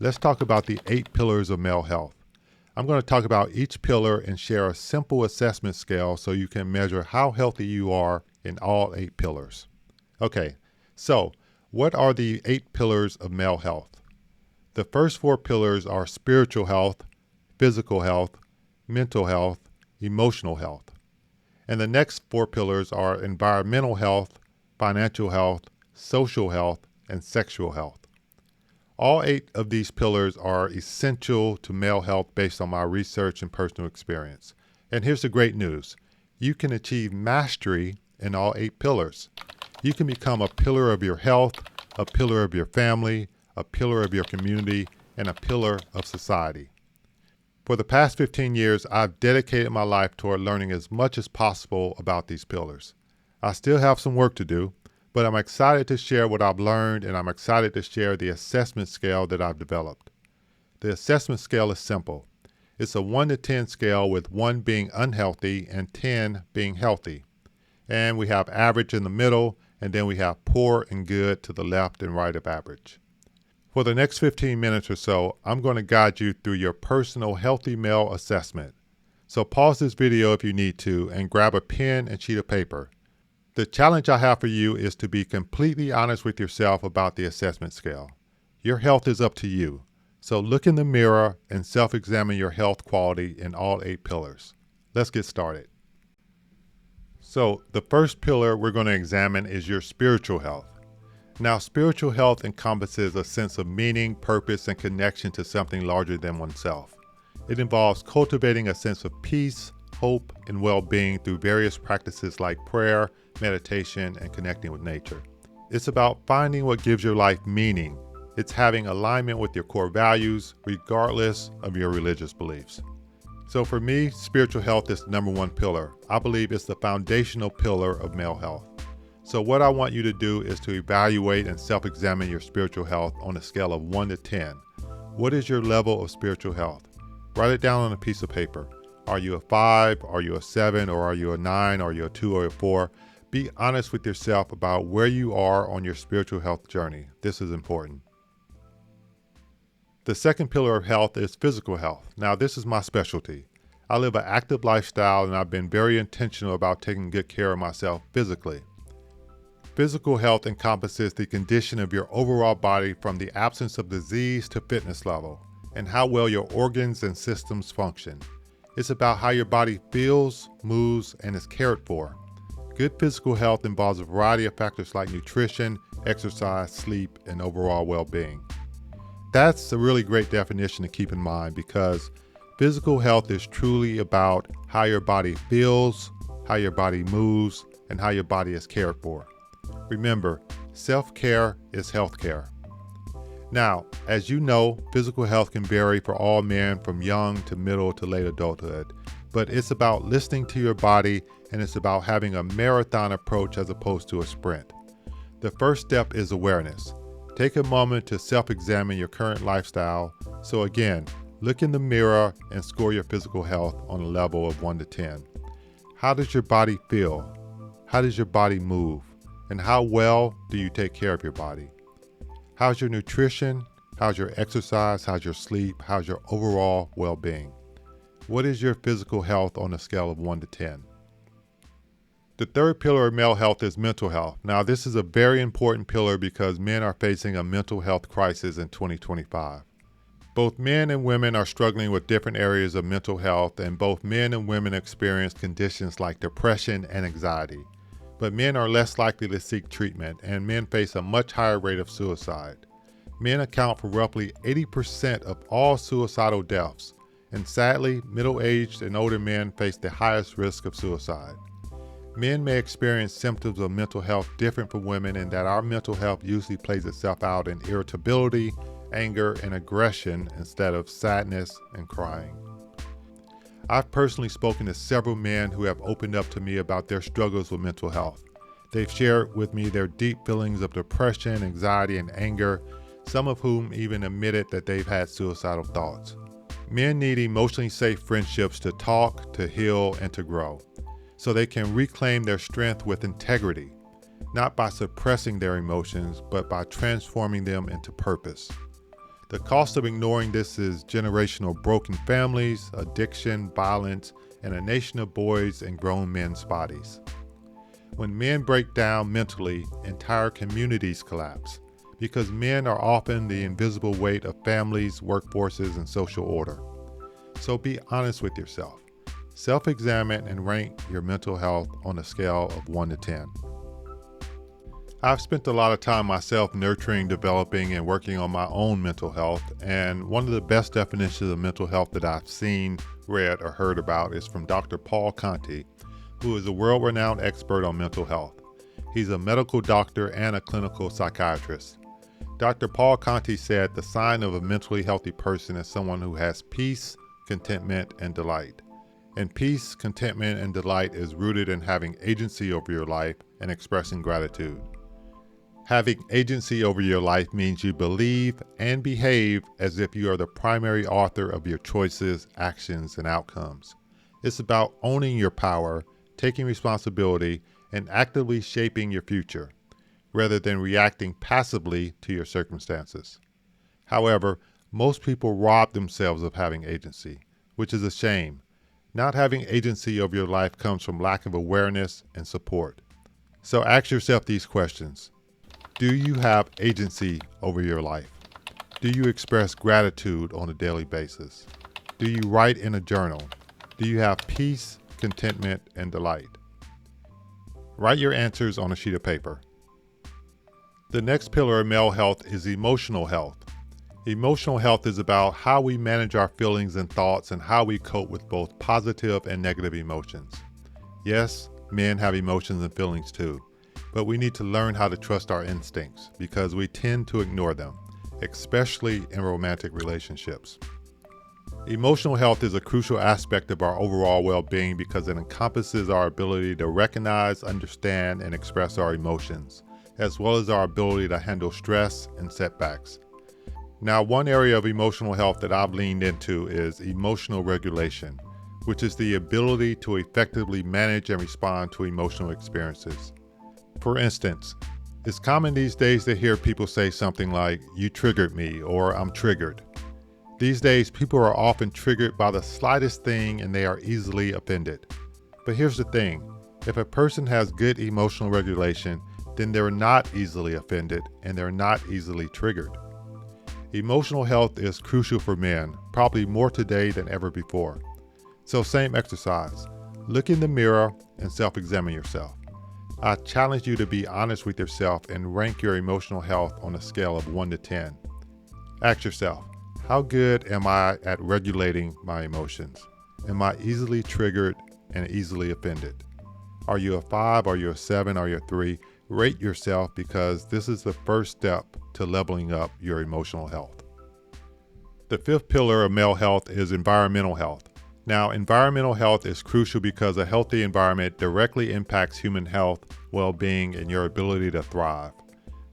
let's talk about the 8 pillars of male health. I'm going to talk about each pillar and share a simple assessment scale so you can measure how healthy you are in all 8 pillars. Okay, so what are the 8 pillars of male health? The first 4 pillars are spiritual health, physical health, mental health, emotional health. And the next 4 pillars are environmental health, financial health, social health, and sexual health. All 8 of these pillars are essential to male health based on my research and personal experience. And here's the great news. You can achieve mastery in all 8 pillars. You can become a pillar of your health, a pillar of your family, a pillar of your community, and a pillar of society. For the past 15 years, I've dedicated my life toward learning as much as possible about these pillars. I still have some work to do, but I'm excited to share what I've learned, and I'm excited to share the assessment scale that I've developed. The assessment scale is simple. It's a 1 to 10 scale, with 1 being unhealthy and 10 being healthy. And we have average in the middle, and then we have poor and good to the left and right of average. For the next 15 minutes or so, I'm going to guide you through your personal Healthy Male assessment. So pause this video if you need to and grab a pen and sheet of paper. The challenge I have for you is to be completely honest with yourself about the assessment scale. Your health is up to you, so look in the mirror and self-examine your health quality in all 8 pillars. Let's get started. So the first pillar we're going to examine is your spiritual health. Now, spiritual health encompasses a sense of meaning, purpose, and connection to something larger than oneself. It involves cultivating a sense of peace, hope, and well-being through various practices like prayer, meditation, and connecting with nature. It's about finding what gives your life meaning. It's having alignment with your core values, regardless of your religious beliefs. So for me, spiritual health is the number 1 pillar. I believe it's the foundational pillar of male health. So what I want you to do is to evaluate and self-examine your spiritual health on a scale of 1 to 10. What is your level of spiritual health? Write it down on a piece of paper. Are you a 5? Are you a 7? Or are you a 9? Are you a 2 or a 4? Be honest with yourself about where you are on your spiritual health journey. This is important. The second pillar of health is physical health. Now, this is my specialty. I live an active lifestyle, and I've been very intentional about taking good care of myself physically. Physical health encompasses the condition of your overall body, from the absence of disease to fitness level, and how well your organs and systems function. It's about how your body feels, moves, and is cared for. Good physical health involves a variety of factors like nutrition, exercise, sleep, and overall well-being. That's a really great definition to keep in mind, because physical health is truly about how your body feels, how your body moves, and how your body is cared for. Remember, self-care is healthcare. Now, as you know, physical health can vary for all men from young to middle to late adulthood, but it's about listening to your body, and it's about having a marathon approach as opposed to a sprint. The first step is awareness. Take a moment to self-examine your current lifestyle. So again, look in the mirror and score your physical health on a level of 1 to 10. How does your body feel? How does your body move? And how well do you take care of your body? How's your nutrition? How's your exercise? How's your sleep? How's your overall well-being? What is your physical health on a scale of 1 to 10? The third pillar of male health is mental health. Now, this is a very important pillar because men are facing a mental health crisis in 2025. Both men and women are struggling with different areas of mental health, and both men and women experience conditions like depression and anxiety. But men are less likely to seek treatment, and men face a much higher rate of suicide. Men account for roughly 80% of all suicidal deaths, and sadly, middle-aged and older men face the highest risk of suicide. Men may experience symptoms of mental health different from women, in that our mental health usually plays itself out in irritability, anger, and aggression instead of sadness and crying. I've personally spoken to several men who have opened up to me about their struggles with mental health. They've shared with me their deep feelings of depression, anxiety, and anger, some of whom even admitted that they've had suicidal thoughts. Men need emotionally safe friendships to talk, to heal, and to grow, so they can reclaim their strength with integrity, not by suppressing their emotions, but by transforming them into purpose. The cost of ignoring this is generational broken families, addiction, violence, and a nation of boys and grown men's bodies. When men break down mentally, entire communities collapse because men are often the invisible weight of families, workforces, and social order. So be honest with yourself. Self-examine and rank your mental health on a scale of 1 to 10. I've spent a lot of time myself nurturing, developing, and working on my own mental health, and one of the best definitions of mental health that I've seen, read, or heard about is from Dr. Paul Conti, who is a world-renowned expert on mental health. He's a medical doctor and a clinical psychiatrist. Dr. Paul Conti said the sign of a mentally healthy person is someone who has peace, contentment, and delight. And peace, contentment, and delight is rooted in having agency over your life and expressing gratitude. Having agency over your life means you believe and behave as if you are the primary author of your choices, actions, and outcomes. It's about owning your power, taking responsibility, and actively shaping your future, rather than reacting passively to your circumstances. However, most people rob themselves of having agency, which is a shame. Not having agency over your life comes from lack of awareness and support. So ask yourself these questions. Do you have agency over your life? Do you express gratitude on a daily basis? Do you write in a journal? Do you have peace, contentment, and delight? Write your answers on a sheet of paper. The next pillar of male health is emotional health. Emotional health is about how we manage our feelings and thoughts and how we cope with both positive and negative emotions. Yes, men have emotions and feelings too. But we need to learn how to trust our instincts because we tend to ignore them, especially in romantic relationships. Emotional health is a crucial aspect of our overall well-being because it encompasses our ability to recognize, understand, and express our emotions, as well as our ability to handle stress and setbacks. Now, one area of emotional health that I've leaned into is emotional regulation, which is the ability to effectively manage and respond to emotional experiences. For instance, it's common these days to hear people say something like, "You triggered me," or "I'm triggered." These days, people are often triggered by the slightest thing and they are easily offended. But here's the thing, if a person has good emotional regulation, then they're not easily offended and they're not easily triggered. Emotional health is crucial for men, probably more today than ever before. So same exercise, look in the mirror and self-examine yourself. I challenge you to be honest with yourself and rank your emotional health on a scale of 1 to 10. Ask yourself, how good am I at regulating my emotions? Am I easily triggered and easily offended? Are you a 5? Are you a 7? Are you a 3? Rate yourself because this is the first step to leveling up your emotional health. The fifth pillar of male health is environmental health. Now, environmental health is crucial because a healthy environment directly impacts human health, well-being, and your ability to thrive.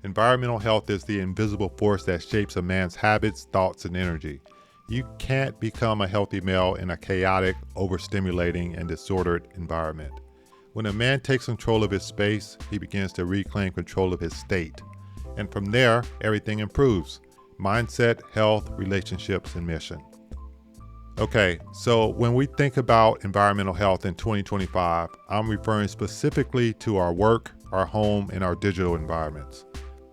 Environmental health is the invisible force that shapes a man's habits, thoughts, and energy. You can't become a healthy male in a chaotic, overstimulating, and disordered environment. When a man takes control of his space, he begins to reclaim control of his state. And from there, everything improves. Mindset, health, relationships, and mission. Okay, so when we think about environmental health in 2025, I'm referring specifically to our work, our home, and our digital environments.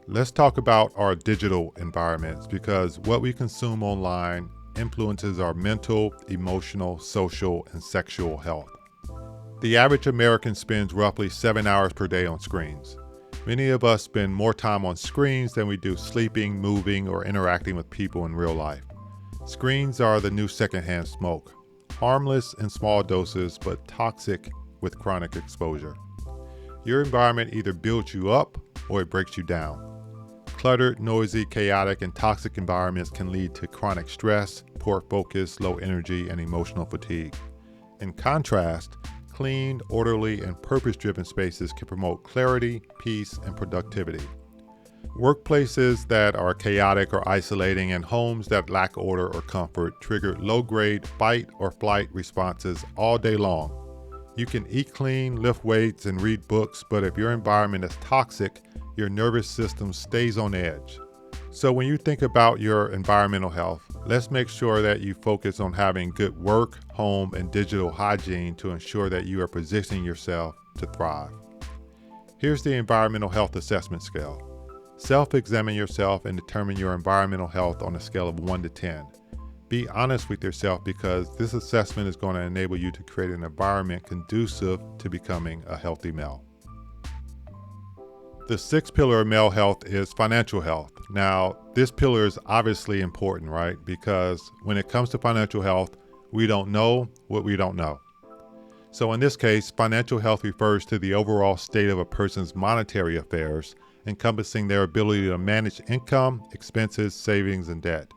Let's talk about our digital environments because what we consume online influences our mental, emotional, social, and sexual health. The average American spends roughly 7 hours per day on screens. Many of us spend more time on screens than we do sleeping, moving, or interacting with people in real life. Screens are the new secondhand smoke, harmless in small doses, but toxic with chronic exposure. Your environment either builds you up or it breaks you down. Cluttered, noisy, chaotic, and toxic environments can lead to chronic stress, poor focus, low energy, and emotional fatigue. In contrast, clean, orderly, and purpose-driven spaces can promote clarity, peace, and productivity. Workplaces that are chaotic or isolating and homes that lack order or comfort trigger low-grade fight or flight responses all day long. You can eat clean, lift weights, and read books, but if your environment is toxic, your nervous system stays on edge. So when you think about your environmental health, let's make sure that you focus on having good work, home, and digital hygiene to ensure that you are positioning yourself to thrive. Here's the environmental health assessment scale. Self-examine yourself and determine your environmental health on a scale of 1 to 10. Be honest with yourself because this assessment is going to enable you to create an environment conducive to becoming a healthy male. The sixth pillar of male health is financial health. Now, this pillar is obviously important, right? Because when it comes to financial health, we don't know what we don't know. So in this case, financial health refers to the overall state of a person's monetary affairs, encompassing their ability to manage income, expenses, savings, and debt.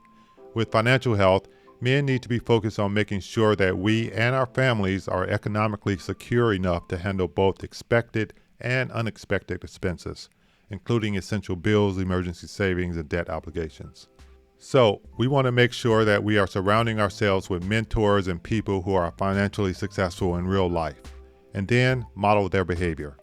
With financial health, men need to be focused on making sure that we and our families are economically secure enough to handle both expected and unexpected expenses, including essential bills, emergency savings, and debt obligations. So we want to make sure that we are surrounding ourselves with mentors and people who are financially successful in real life, and then model their behavior.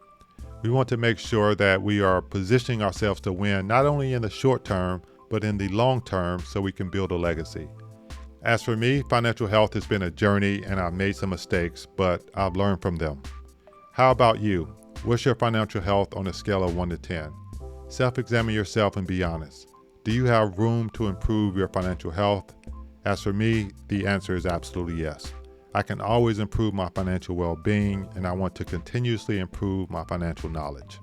We want to make sure that we are positioning ourselves to win not only in the short term, but in the long term so we can build a legacy. As for me, financial health has been a journey and I've made some mistakes, but I've learned from them. How about you? What's your financial health on a scale of 1 to 10? Self-examine yourself and be honest. Do you have room to improve your financial health? As for me, the answer is absolutely yes. I can always improve my financial well-being, and I want to continuously improve my financial knowledge.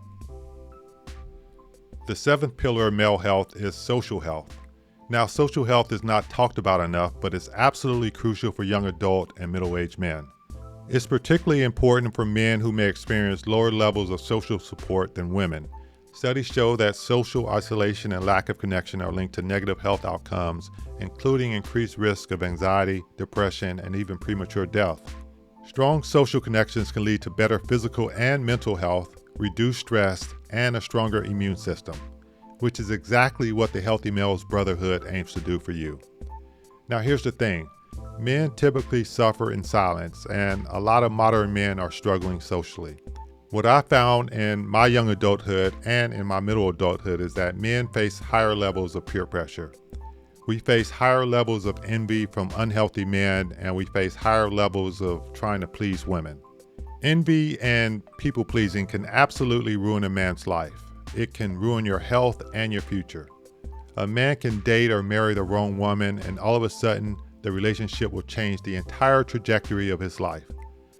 The seventh pillar of male health is social health. Now, social health is not talked about enough, but it's absolutely crucial for young adult and middle-aged men. It's particularly important for men who may experience lower levels of social support than women. Studies show that social isolation and lack of connection are linked to negative health outcomes, including increased risk of anxiety, depression, and even premature death. Strong social connections can lead to better physical and mental health, reduced stress, and a stronger immune system, which is exactly what the HealthyMales Brotherhood aims to do for you. Now here's the thing. Men typically suffer in silence, and a lot of modern men are struggling socially. What I found in my young adulthood and in my middle adulthood is that men face higher levels of peer pressure. We face higher levels of envy from unhealthy men, and we face higher levels of trying to please women. Envy and people-pleasing can absolutely ruin a man's life. It can ruin your health and your future. A man can date or marry the wrong woman, and all of a sudden, the relationship will change the entire trajectory of his life.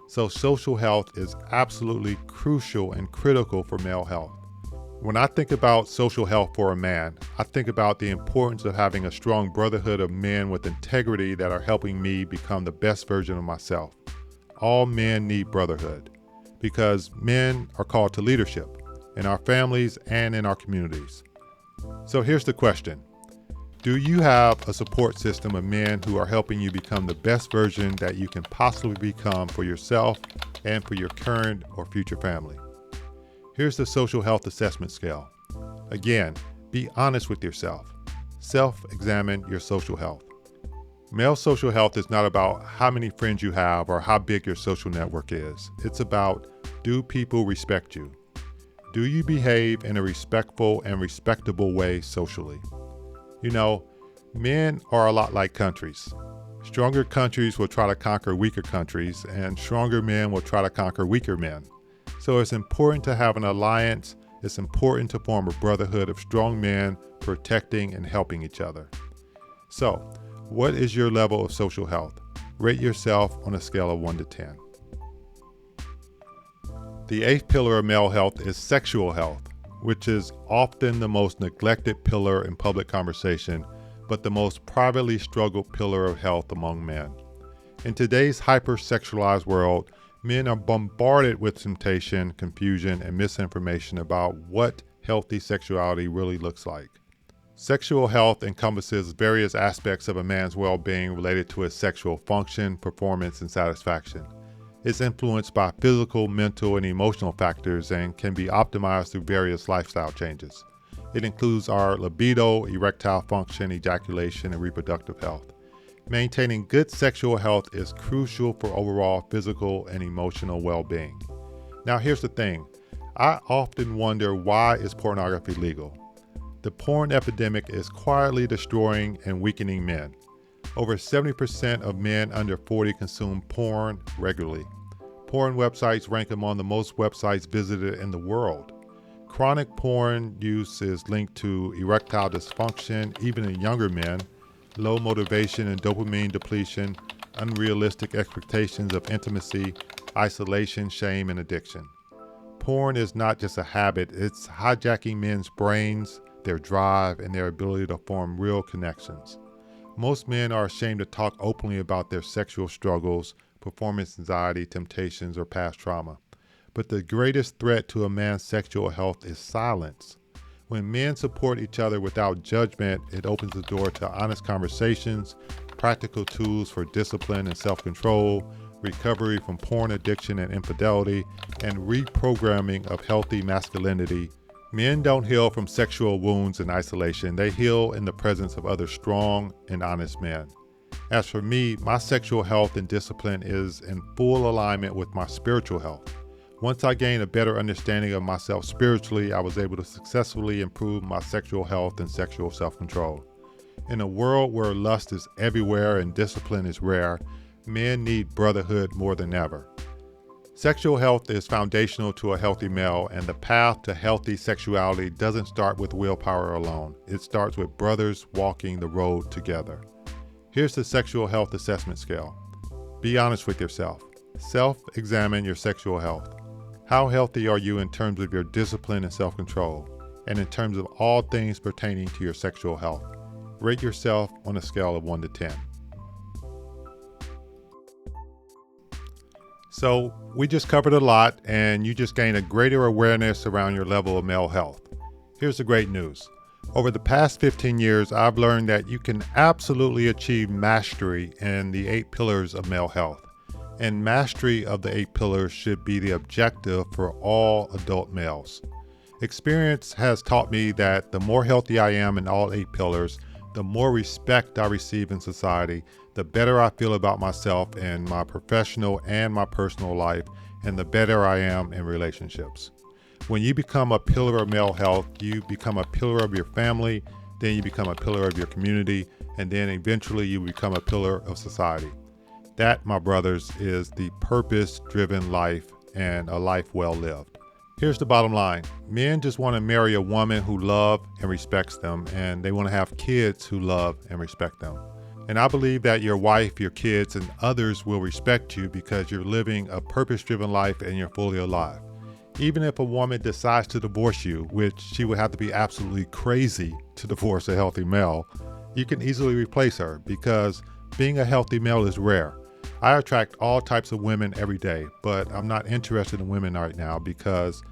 So social health is absolutely crucial and critical for male health. When I think about social health for a man, I think about the importance of having a strong brotherhood of men with integrity that are helping me become the best version of myself. All men need brotherhood because men are called to leadership in our families and in our communities. So here's the question. Do you have a support system of men who are helping you become the best version that you can possibly become for yourself and for your current or future family? Here's the social health assessment scale. Again, be honest with yourself. Self-examine your social health. Male social health is not about how many friends you have or how big your social network is. It's about, do people respect you? Do you behave in a respectful and respectable way socially? You know, men are a lot like countries. Stronger countries will try to conquer weaker countries, and stronger men will try to conquer weaker men. So it's important to have an alliance. It's important to form a brotherhood of strong men protecting and helping each other. So, what is your level of social health? Rate yourself on a scale of 1 to 10. The eighth pillar of male health is sexual health, which is often the most neglected pillar in public conversation, but the most privately struggled pillar of health among men. In today's hyper-sexualized world, men are bombarded with temptation, confusion, and misinformation about what healthy sexuality really looks like. Sexual health encompasses various aspects of a man's well-being related to his sexual function, performance, and satisfaction. It's influenced by physical, mental, and emotional factors and can be optimized through various lifestyle changes. It includes our libido, erectile function, ejaculation, and reproductive health. Maintaining good sexual health is crucial for overall physical and emotional well-being. Now here's the thing. I often wonder, why is pornography legal? The porn epidemic is quietly destroying and weakening men. Over 70% of men under 40 consume porn regularly. Porn websites rank among the most websites visited in the world. Chronic porn use is linked to erectile dysfunction, even in younger men, low motivation and dopamine depletion, unrealistic expectations of intimacy, isolation, shame, and addiction. Porn is not just a habit, it's hijacking men's brains, their drive, and their ability to form real connections. Most men are ashamed to talk openly about their sexual struggles, performance anxiety, temptations, or past trauma. But the greatest threat to a man's sexual health is silence. When men support each other without judgment, it opens the door to honest conversations, practical tools for discipline and self-control, recovery from porn addiction and infidelity, and reprogramming of healthy masculinity. Men don't heal from sexual wounds in isolation. They heal in the presence of other strong and honest men. As for me, my sexual health and discipline is in full alignment with my spiritual health. Once I gained a better understanding of myself spiritually, I was able to successfully improve my sexual health and sexual self-control. In a world where lust is everywhere and discipline is rare, men need brotherhood more than ever. Sexual health is foundational to a healthy male, and the path to healthy sexuality doesn't start with willpower alone. It starts with brothers walking the road together. Here's the sexual health assessment scale. Be honest with yourself. Self-examine your sexual health. How healthy are you in terms of your discipline and self-control, and in terms of all things pertaining to your sexual health? Rate yourself on a scale of 1 to 10. So we just covered a lot, and you just gained a greater awareness around your level of male health. Here's the great news. Over the past 15 years, I've learned that you can absolutely achieve mastery in the 8 pillars of male health. And mastery of the 8 pillars should be the objective for all adult males. Experience has taught me that the more healthy I am in all 8 pillars, the more respect I receive in society, the better I feel about myself in my professional and my personal life, and the better I am in relationships. When you become a pillar of male health, you become a pillar of your family, then you become a pillar of your community, and then eventually you become a pillar of society. That, my brothers, is the purpose-driven life and a life well lived. Here's the bottom line. Men just want to marry a woman who loves and respects them, and they want to have kids who love and respect them. And I believe that your wife, your kids, and others will respect you because you're living a purpose-driven life and you're fully alive. Even if a woman decides to divorce you, which she would have to be absolutely crazy to divorce a healthy male, you can easily replace her because being a healthy male is rare. I attract all types of women every day, but I'm not interested in women right now because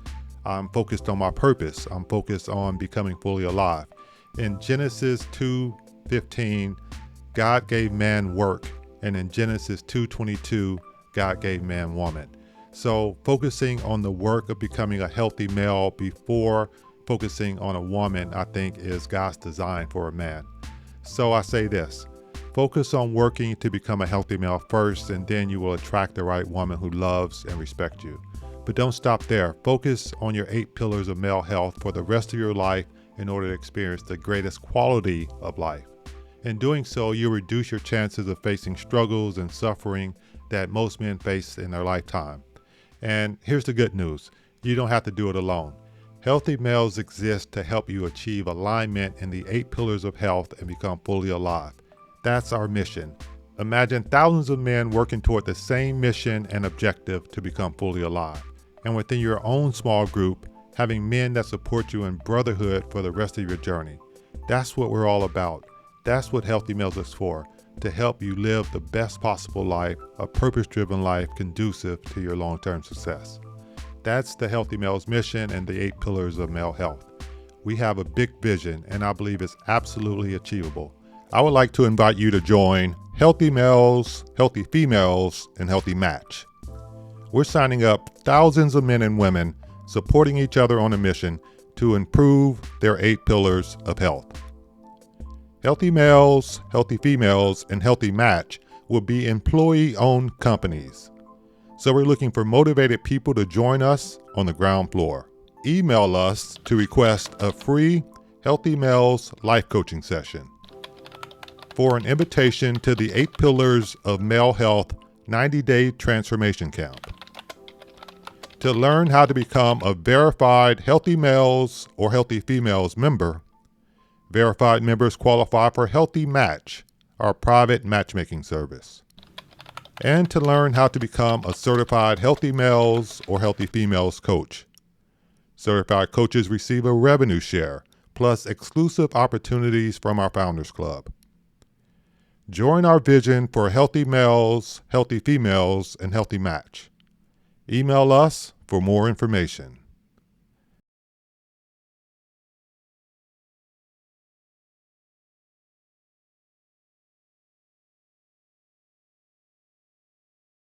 I'm focused on my purpose. I'm focused on becoming fully alive. In Genesis 2:15, God gave man work, and in Genesis 2:22, God gave man woman. So focusing on the work of becoming a healthy male before focusing on a woman, I think, is God's design for a man. So I say this. Focus on working to become a healthy male first, and then you will attract the right woman who loves and respects you. But don't stop there. Focus on your 8 pillars of male health for the rest of your life in order to experience the greatest quality of life. In doing so, you'll reduce your chances of facing struggles and suffering that most men face in their lifetime. And here's the good news. You don't have to do it alone. Healthy Males exist to help you achieve alignment in the 8 pillars of health and become fully alive. That's our mission. Imagine thousands of men working toward the same mission and objective to become fully alive. And within your own small group, having men that support you in brotherhood for the rest of your journey. That's what we're all about. That's what Healthy Males is for, to help you live the best possible life, a purpose-driven life conducive to your long-term success. That's the Healthy Males mission and the 8 pillars of male health. We have a big vision, and I believe it's absolutely achievable. I would like to invite you to join HealthyMales, HealthyFemales, and HealthyMatch. We're signing up thousands of men and women supporting each other on a mission to improve their 8 pillars of health. Healthy Males, Healthy Females, and HealthyMatch will be employee-owned companies. So we're looking for motivated people to join us on the ground floor. Email us to request a free HealthyMales Life Coaching Session for an invitation to the 8 Pillars of Male Health 90-Day Transformation Camp. To learn how to become a verified HealthyMales or HealthyFemales member, verified members qualify for HealthyMatch, our private matchmaking service. And to learn how to become a certified HealthyMales or HealthyFemales coach. Certified coaches receive a revenue share, plus exclusive opportunities from our Founders Club. Join our vision for HealthyMales, HealthyFemales, and HealthyMatch. Email us for more information.